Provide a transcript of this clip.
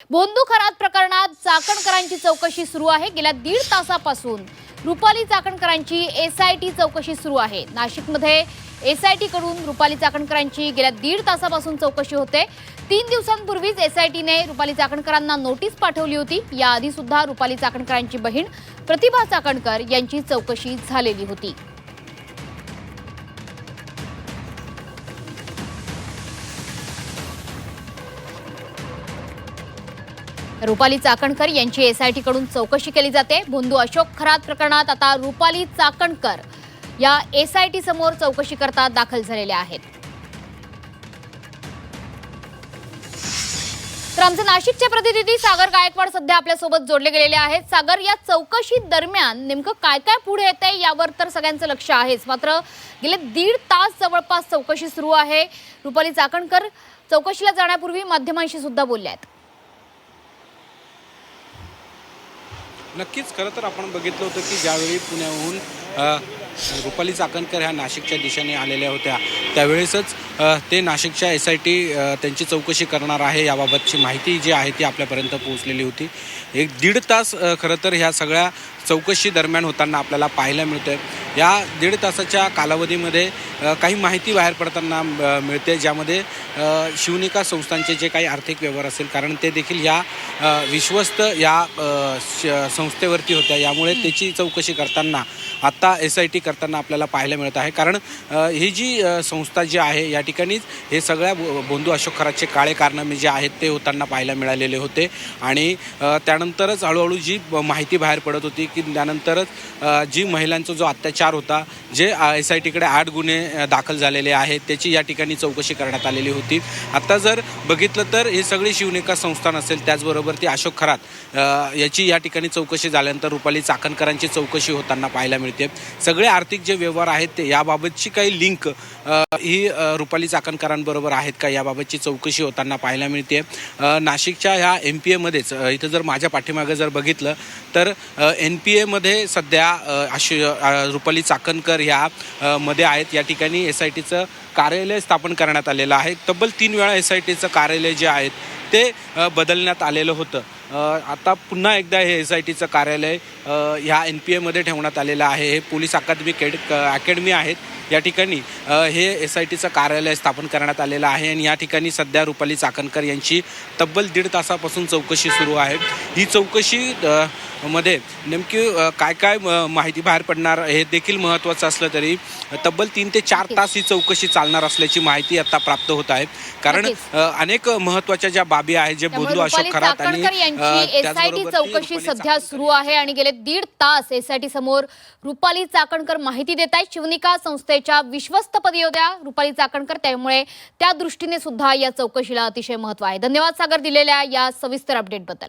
भोंदू खरात प्रकरणात चाकणकरांची चौकशी सुरू आहे। गेल्या 1.5 तासापासून रुपाली चाकणकरांची एसआयटी चौकशी सुरू आहे। नाशिकमध्ये एसआयटी कडून रुपाली चाकणकरांची गेल्या 1.5 तासापासून चौकशी होते। 3 दिवसांपूर्वीच एसआयटीने रुपाली चाकणकरांना नोटीस पाठवली होती। याआधी सुद्धा रुपाली चाकणकरांची बहीण प्रतिभा चाकणकर यांची चौकशी झालेली होती। रुपाली चाकणकर यांची एसआयटी कडून चौकशी केली जाते। भोंदू अशोक खरात प्रकरणात आता रुपाली चाकणकर या एसआयटी समोर चौकशी करता दाखल झालेल्या आहेत। तर आमचे नाशिकचे प्रतिनिधी सागर गायकवाड सध्या आपल्या सोबत जोडले गेलेले आहेत। सागर, या चौकशी दरम्यान नेमकं काय काय पुढे येतंय यावर तर सगळ्यांचं लक्ष आहेच, मात्र गेले 1.5 तास जवळपास चौकशी सुरू आहे। रुपाली चाकणकर चौकशीला जाण्यापूर्वी माध्यमांशी सुद्धा बोलल्या आहेत। नक्कीच खरं तर आपण बघितलं होतं की ज्यावेळी पुण्याहून रुपाली चाकणकर ह्या नाशिकच्या दिशेने आलेल्या होत्या त्यावेळेसच ते नाशिकच्या एसआयटी त्यांची चौकशी करणार आहे याबाबतची माहिती जी आहे ती आपल्यापर्यंत पोहोचलेली होती। 1.5 तास खरं तर ह्या सगळ्या चौकशी दरम्यान होताना आपल्याला पाहायला मिळतं आहे। या 1.5 तासाच्या कालावधीमध्ये काही माहिती बाहेर पडताना मिळते, ज्यामध्ये शिवनिका संस्थांचे जे काही आर्थिक व्यवहार असेल, कारण ते देखील या विश्वस्त या संस्थेवरती होत्या, यामुळे त्याची चौकशी करताना आत्ता एसआयटी करताना आपल्याला पाहायला मिळत आहे। कारण ही जी संस्था जी आहे या ठिकाणीच हे सगळ्या भोंदू अशोक खरातचे काळे कारनामे जे आहेत ते होताना पाहायला मिळालेले होते आणि त्यानंतरच हळूहळू जी माहिती बाहेर पडत होती की त्यानंतरच जी महिलांचा जो अत्याचार होता, जे एसआयटीकडे 8 गुन्हे दाखल झालेले आहेत त्याची या ठिकाणी चौकशी करण्यात आलेली होती। आता जर बघितलं तर हे सगळी शिवनिका संस्थान असेल, त्याचबरोबर ती अशोक खरात याची या ठिकाणी चौकशी झाल्यानंतर रुपाली चाकणकरांची चौकशी होताना पाहायला मिळते। सगळे आर्थिक जे व्यवहार आहेत ते याबाबतची काही लिंक ही रुपाली चाकणकरांबरोबर आहेत का याबाबतची चौकशी होताना पाहायला मिळते। नाशिकच्या ह्या NPAमध्येच इथं जर माझ्या पाठीमागे जर बघितलं तर NPAमध्ये सध्या रुपाली चाकणकर ह्या मध्ये आहेत। या ठिकाणी एसआयटीचं कार्यालय स्थापन करण्यात आलेलं आहे। तब्बल 3 वेळा एसआयटीचं कार्यालय जे आहेत ते बदलण्यात आलेलं होतं। आता पुन्हा एकदा हे एसआयटीचं कार्यालय ह्या NPAमध्ये ठेवण्यात आलेलं आहे। हे पोलीस अकादमी आहेत, या ठिकाणी हे एसआयटीचं कार्यालय स्थापन करण्यात आलेलं आहे आणि या ठिकाणी सध्या रुपाली चाकणकर यांची तब्बल 1.5 तासापासून चौकशी सुरू आहे। ही चौकशी मध्ये नेमकी काय काय माहिती बाहेर पडणार हे देखील महत्त्वाचं असलं तरी तब्बल 3 ते 4 तास ही चौकशी चालणार असल्याची माहिती आता प्राप्त होत आहे। कारण अनेक महत्त्वाच्या ज्या बाबी आहेत जे भोंदू अशोक खरात आणि एसआयटी चौकशी सध्या सुरू आहे आणि गेले 1.5 तास एसआयटी समोर रुपाली चाकणकर माहिती देत आहेत। शिवनिका संस्थेच्या विश्वस्तपदी होत्या रुपाली चाकणकर, त्यामुळे त्या दृष्टीने सुद्धा या चौकशीला अतिशय महत्त्व आहे। धन्यवाद सागर, दिलेल्या या सविस्तर अपडेटबद्दल।